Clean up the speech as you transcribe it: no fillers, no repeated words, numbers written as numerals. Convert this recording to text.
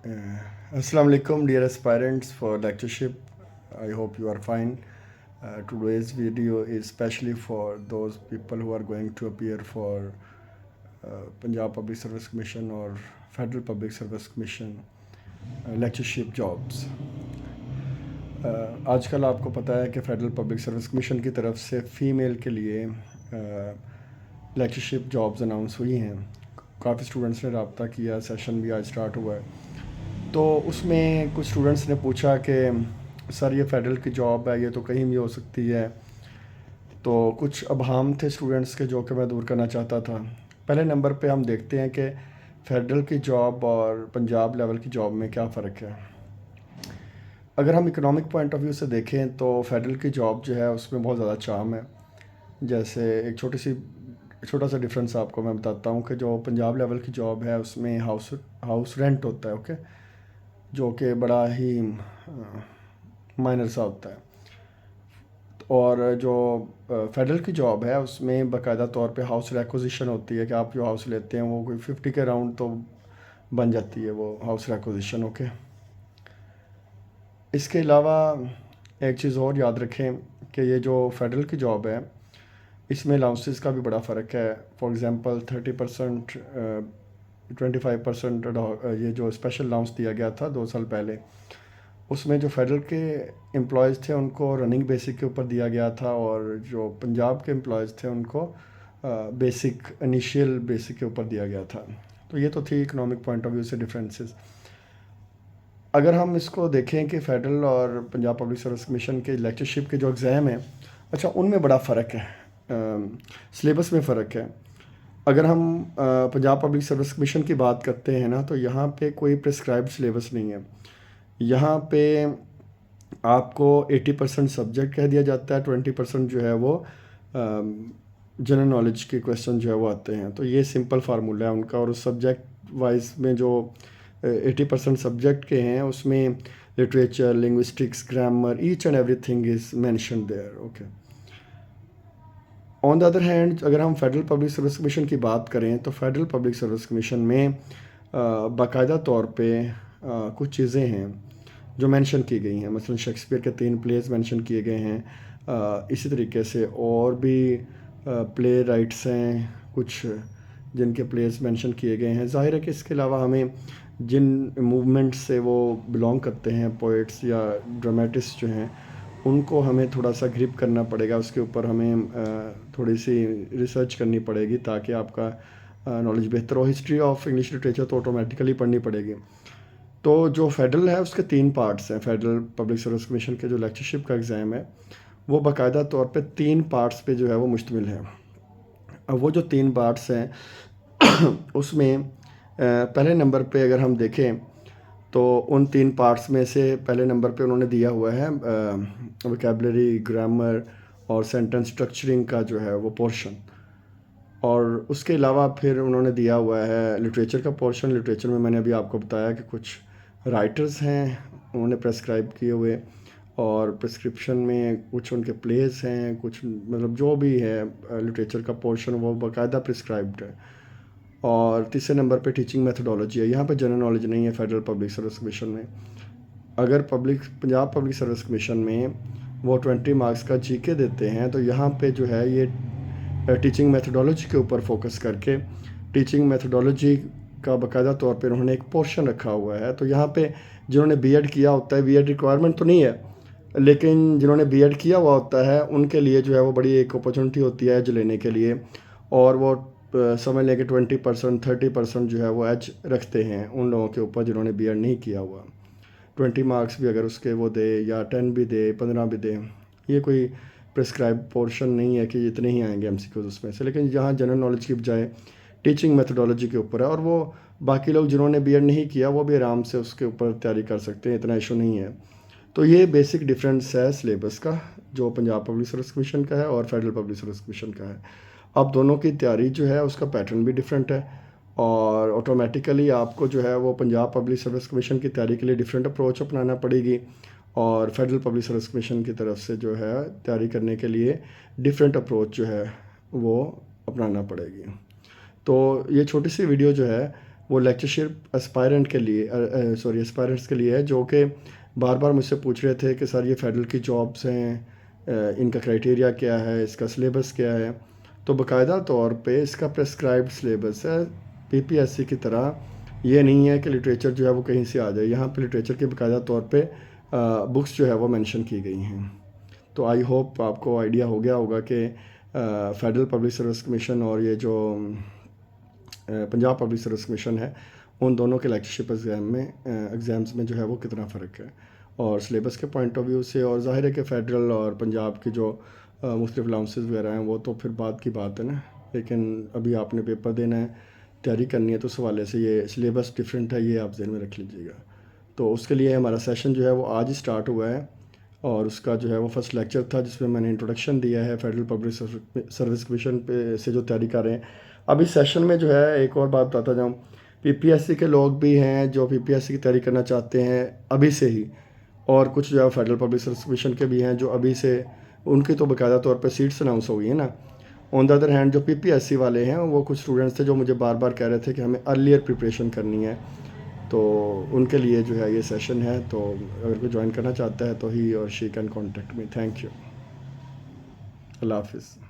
Assalamu alaikum, dear aspirants for lectureship. I hope you are fine. Today's video is specially for those people who are going to appear for Punjab Public Service Commission or Federal Public Service Commission lectureship jobs. आजकल आपको पता है कि federal public service commission की तरफ से female के लिए लेक्चरशिप जॉब्स अनाउंस हुई हैं। काफ़ी स्टूडेंट्स ने रब्ता किया, सेशन भी आज स्टार्ट हुआ है। तो उसमें कुछ स्टूडेंट्स ने पूछा कि सर ये फ़ेडरल की जॉब है, ये तो कहीं भी हो सकती है। तो कुछ अबहाम थे स्टूडेंट्स के जो कि मैं दूर करना चाहता था। पहले नंबर पे हम देखते हैं कि फ़ेडरल की जॉब और पंजाब लेवल की जॉब में क्या फ़र्क है। अगर हम इकोनॉमिक पॉइंट ऑफ व्यू से देखें तो फ़ेडरल की जॉब जो है उसमें बहुत ज़्यादा चार्म है। जैसे एक छोटा सा डिफरेंस आपको मैं बताता हूँ कि जो पंजाब लेवल की जॉब है उसमें हाउस रेंट होता है, ओके, जो कि बड़ा ही माइनर सा होता है। और जो फेडरल की जॉब है उसमें बाकायदा तौर पे हाउस रिक्विजिशन होती है कि आप जो हाउस लेते हैं वो कोई 50 के अराउंड तो बन जाती है वो हाउस रिक्विजिशन, ओके। इसके अलावा एक चीज़ और याद रखें कि ये जो फेडरल की जॉब है इसमें अलाउंसेस का भी बड़ा फ़र्क है। फॉर एग्ज़ाम्पल 30%, 25% ये जो स्पेशल अलाउंस दिया गया था 2 साल पहले, उसमें जो फेडरल के एम्प्लॉयज़ थे उनको रनिंग बेसिक के ऊपर दिया गया था और जो पंजाब के एम्प्लॉयज़ थे उनको बेसिक इनिशियल बेसिक के ऊपर दिया गया था। तो ये तो थी इकोनॉमिक पॉइंट ऑफ व्यू से डिफरेंसेस। अगर हम इसको देखें कि फ़ेडरल और पंजाब पब्लिक सर्विस कमीशन के लेक्चरशिप के जो एग्ज़ाम हैं, अच्छा उनमें बड़ा फ़र्क है, सिलेबस में फ़र्क है। अगर हम पंजाब पब्लिक सर्विस कमीशन की बात करते हैं ना, तो यहाँ पे कोई प्रिस्क्राइब्ड सिलेबस नहीं है। यहाँ पे आपको 80% सब्जेक्ट कह दिया जाता है, 20% जो है वो जनरल नॉलेज के क्वेश्चन जो है वो आते हैं। तो ये सिंपल फार्मूला है उनका। और उस सब्जेक्ट वाइज में जो 80% सब्जेक्ट के हैं उसमें literature, linguistics, grammar, each and everything is mention there, okay. On the other hand अगर हम फेडरल पब्लिक सर्विस कमीशन की बात करें तो फेडरल पब्लिक सर्विस कमीशन में बाकायदा तौर पे कुछ चीज़ें हैं जो मेंशन की गई हैं। मसलन शेक्सपियर के 3 प्लेस मेंशन किए गए हैं। इसी तरीके से और भी प्ले राइट्स हैं कुछ जिनके प्लेस मेंशन किए गए हैं। ज़ाहिर है कि इसके अलावा हमें जिन मूवमेंट से वो बिलोंग करते हैं, पोइट्स या ड्रामेटिस्ट जो हैं, उनको हमें थोड़ा सा ग्रिप करना पड़ेगा, उसके ऊपर हमें थोड़ी सी रिसर्च करनी पड़ेगी ताकि आपका नॉलेज बेहतर हो। हिस्ट्री ऑफ इंग्लिश लिटरेचर तो ऑटोमेटिकली पढ़नी पड़ेगी। तो जो फेडरल है उसके 3 पार्ट्स हैं। फेडरल पब्लिक सर्विस कमीशन के जो लेक्चरशिप का एग्ज़ाम है वो बाकायदा तौर पे 3 पार्ट्स पे जो है वो मुश्तमिल है। अब वो जो 3 पार्ट्स हैं उसमें पहले नंबर पे अगर हम देखें तो उन 3 पार्ट्स में से पहले नंबर पे उन्होंने दिया हुआ है वोकैबुलरी, ग्रामर और सेंटेंस स्ट्रक्चरिंग का जो है वो पोर्शन। और उसके अलावा फिर उन्होंने दिया हुआ है लिटरेचर का पोर्शन। लिटरेचर में मैंने अभी आपको बताया कि कुछ राइटर्स हैं उन्होंने प्रेस्क्राइब किए हुए, और प्रिस्क्रिप्शन में कुछ उनके प्लेस हैं, कुछ मतलब जो भी है लिटरेचर का पोर्शन वो बाकायदा प्रिस्क्राइब्ड है। और तीसरे नंबर पे टीचिंग मेथडोलॉजी है। यहाँ पे जनरल नॉलेज नहीं है फेडरल पब्लिक सर्विस कमीशन में। अगर पंजाब पब्लिक सर्विस कमीशन में वो 20 मार्क्स का जीके देते हैं तो यहाँ पे जो है ये टीचिंग मेथडोलॉजी के ऊपर फोकस करके टीचिंग मेथडोलॉजी का बाकायदा तौर पे उन्होंने एक पोर्शन रखा हुआ है। तो यहाँ पे जिन्होंने बीएड किया होता है, बीएड रिक्वायरमेंट तो नहीं है, लेकिन जिन्होंने बीएड किया हुआ होता है उनके लिए जो है वो बड़ी एक अपॉर्चुनिटी होती है एज लेने के लिए। और वो समझ लें कि 20%, 30% जो है वो एज रखते हैं उन लोगों के ऊपर जिन्होंने बीएड नहीं किया हुआ। 20 मार्क्स भी अगर उसके वो दे या 10 भी दे, 15 भी दे, ये कोई प्रिस्क्राइब पोर्शन नहीं है कि इतने ही आएंगे एमसीक्यूज उसमें से। लेकिन जहाँ जनरल नॉलेज की बजाय टीचिंग मेथडोलॉजी के ऊपर है, और वो बाकी लोग जिन्होंने बीएड नहीं किया वो भी आराम से उसके ऊपर तैयारी कर सकते हैं, इतना इशू नहीं है। तो ये बेसिक डिफरेंस है सिलेबस का जो पंजाब पब्लिक सर्विस कमीशन का है और फेडरल पब्लिक सर्विस कमीशन का है। अब दोनों की तैयारी जो है उसका पैटर्न भी डिफरेंट है, और ऑटोमेटिकली आपको जो है वो पंजाब पब्लिक सर्विस कमीशन की तैयारी के लिए डिफरेंट अप्रोच अपनाना पड़ेगी, और फेडरल पब्लिक सर्विस कमीशन की तरफ से जो है तैयारी करने के लिए डिफरेंट अप्रोच जो है वो अपनाना पड़ेगी। तो ये छोटी सी वीडियो जो है वो लेक्चरशिप एस्पायरेंट के लिए एस्पायरेंट्स के लिए है, जो कि बार बार मुझसे पूछ रहे थे कि सर ये फ़ेडरल की जॉब्स हैं, इनका क्राइटेरिया क्या है, इसका सिलेबस क्या है। तो बाकायदा तौर पे इसका प्रेस्क्राइब्ड सिलेबस है। पीपीएससी की तरह ये नहीं है कि लिटरेचर जो है वो कहीं से आ जाए। यहाँ पे लिटरेचर के बाकायदा तौर पे बुक्स जो है वो मेंशन की गई हैं। तो आई होप आपको आइडिया हो गया होगा कि फेडरल पब्लिक सर्विस कमीशन और ये जो पंजाब पब्लिक सर्विस कमीशन है, उन दोनों के लेक्चरशिप एग्ज़ाम्स में जो है वो कितना फ़र्क है और सिलेबस के पॉइंट ऑफ व्यू से। और ज़ाहिर है कि फ़ेडरल और पंजाब की जो मुख्तलिफ अलाउंसेस वगैरह हैं वो तो फिर बाद की बात है ना, लेकिन अभी आपने पेपर देना है, तैयारी करनी है, तो उस हवाले से ये सिलेबस डिफरेंट है, ये आप ज़हन में रख लीजिएगा। तो उसके लिए हमारा सेशन जो है वो आज ही स्टार्ट हुआ है और उसका जो है वो फर्स्ट लेक्चर था जिसमें मैंने इंट्रोडक्शन दिया है फेडरल पब्लिक सर्विस कमीशन पे से जो तैयारी कर रहे हैं। अब इस सेशन में जो है एक और बात बताता जाऊँ, पीपीएससी के लोग भी हैं जो पीपीएससी की तैयारी करना चाहते हैं अभी से ही, और कुछ जो है फेडरल पब्लिक सर्विस कमीशन के भी हैं जो अभी से, उनकी तो बाकायदा तौर पर सीट्स अनाउंस हो गई हैं ना। ऑन द अदर हैंड जो पीपीएससी वाले हैं वो कुछ स्टूडेंट्स थे जो मुझे बार बार कह रहे थे कि हमें अर्लियर प्रिपरेशन करनी है, तो उनके लिए जो है ये सेशन है। तो अगर कोई ज्वाइन करना चाहता है तो ही और she can contact me. Thank you. अल्लाह हाफिज़।